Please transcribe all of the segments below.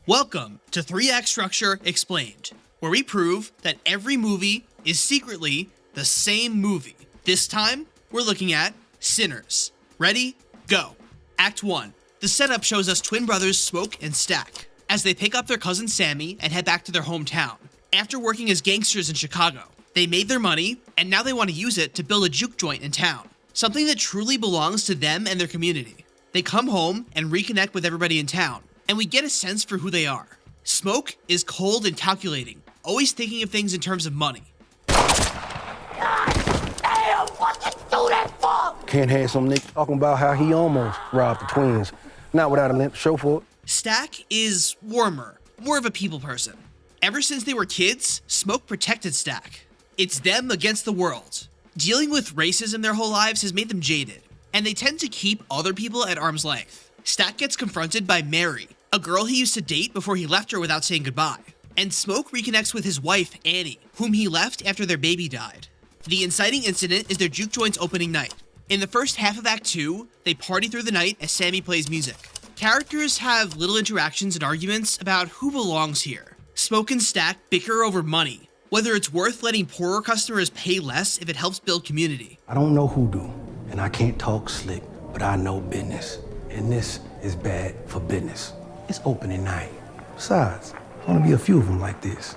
Welcome to 3-Act Structure Explained, where we prove that every movie is secretly the same movie. This time, we're looking at Sinners. Ready? Go. Act 1. The setup shows us twin brothers Smoke and Stack as they pick up their cousin Sammy and head back to their hometown. After working as gangsters in Chicago, they made their money, and now they want to use it to build a juke joint in town, something that truly belongs to them and their community. They come home and reconnect with everybody in town, and we get a sense for who they are. Smoke is cold and calculating, always thinking of things in terms of money. God damn, what you do that for? Can't have some nigga talking about how he almost robbed the twins. Not without a limp, show for it. Stack is warmer, more of a people person. Ever since they were kids, Smoke protected Stack. It's them against the world. Dealing with racism their whole lives has made them jaded, and they tend to keep other people at arm's length. Stack gets confronted by Mary, a girl he used to date before he left her without saying goodbye. And Smoke reconnects with his wife, Annie, whom he left after their baby died. The inciting incident is their juke joint's opening night. In the first half of Act 2, they party through the night as Sammy plays music. Characters have little interactions and arguments about who belongs here. Smoke and Stack bicker over money, whether it's worth letting poorer customers pay less if it helps build community. I don't know hoodoo, and I can't talk slick, but I know business. And this is bad for business. It's opening night. Besides, there's gonna be a few of them like this.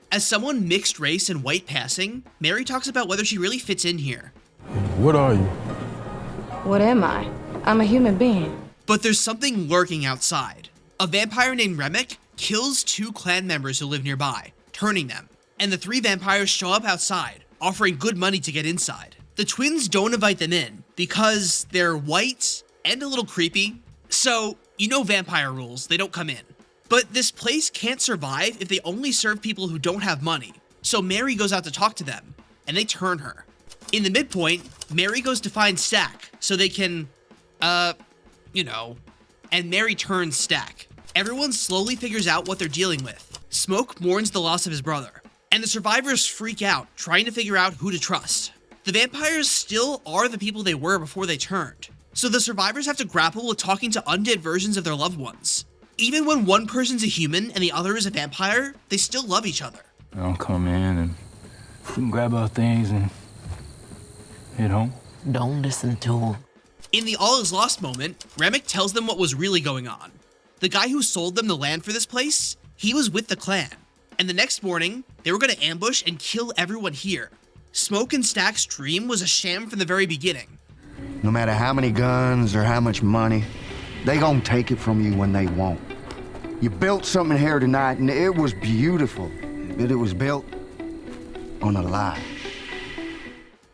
As someone mixed race and white passing, Mary talks about whether she really fits in here. What are you? What am I? I'm a human being. But there's something lurking outside. A vampire named Remick kills 2 clan members who live nearby, turning them. And the 3 vampires show up outside, offering good money to get inside. The twins don't invite them in because they're white and a little creepy. So, you know vampire rules, they don't come in. But this place can't survive if they only serve people who don't have money. So Mary goes out to talk to them, and they turn her. In the midpoint, Mary goes to find Stack so they can, and Mary turns Stack. Everyone slowly figures out what they're dealing with. Smoke mourns the loss of his brother, and the survivors freak out, trying to figure out who to trust. The vampires still are the people they were before they turned, so the survivors have to grapple with talking to undead versions of their loved ones. Even when one person's a human and the other is a vampire, they still love each other. I'll come in and we can grab our things and head home. Don't listen to him. In the all is lost moment, Remick tells them what was really going on. The guy who sold them the land for this place, he was with the clan. And the next morning, they were going to ambush and kill everyone here. Smoke and Stack's dream was a sham from the very beginning. No matter how many guns or how much money, they gonna take it from you when they want. You built something here tonight, and it was beautiful, but it was built on a lie.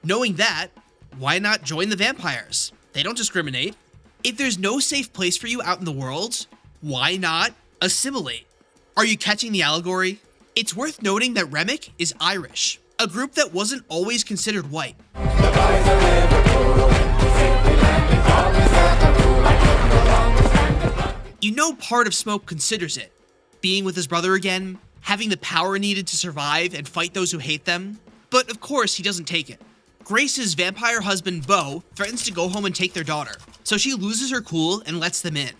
Knowing that, why not join the vampires? They don't discriminate. If there's no safe place for you out in the world, why not assimilate? Are you catching the allegory? It's worth noting that Remick is Irish, a group that wasn't always considered white. You know part of Smoke considers it. Being with his brother again, having the power needed to survive and fight those who hate them. But of course, he doesn't take it. Grace's vampire husband, Beau, threatens to go home and take their daughter, so she loses her cool and lets them in.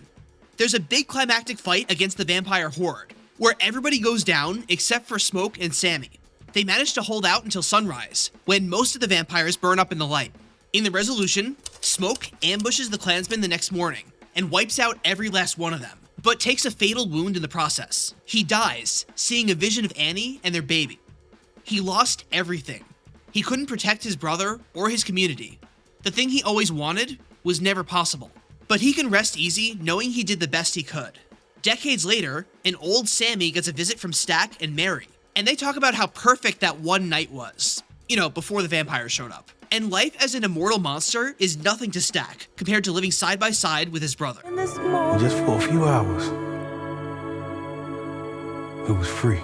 There's a big climactic fight against the vampire horde, where everybody goes down except for Smoke and Sammy. They manage to hold out until sunrise, when most of the vampires burn up in the light. In the resolution, Smoke ambushes the clansmen the next morning and wipes out every last one of them, but takes a fatal wound in the process. He dies, seeing a vision of Annie and their baby. He lost everything. He couldn't protect his brother or his community. The thing he always wanted was never possible. But he can rest easy knowing he did the best he could. Decades later, an old Sammy gets a visit from Stack and Mary, and they talk about how perfect that one night was. Before the vampires showed up. And life as an immortal monster is nothing to Stack compared to living side by side with his brother. Just for a few hours, it was free.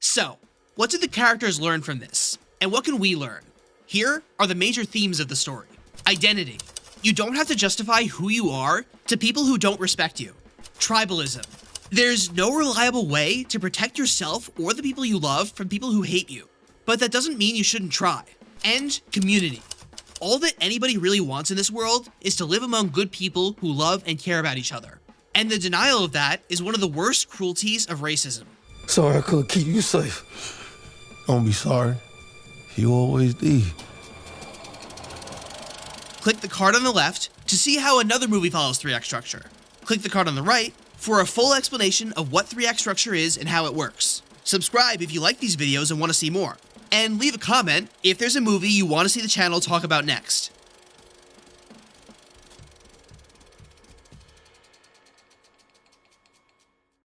So, what did the characters learn from this? And what can we learn? Here are the major themes of the story. Identity. You don't have to justify who you are to people who don't respect you. Tribalism. There's no reliable way to protect yourself or the people you love from people who hate you. But that doesn't mean you shouldn't try. And community. All that anybody really wants in this world is to live among good people who love and care about each other. And the denial of that is one of the worst cruelties of racism. Sorry I couldn't keep you safe. Don't be sorry. You always did. Click the card on the left to see how another movie follows 3-act structure. Click the card on the right for a full explanation of what 3-act structure is and how it works. Subscribe if you like these videos and want to see more. And leave a comment if there's a movie you want to see the channel talk about next.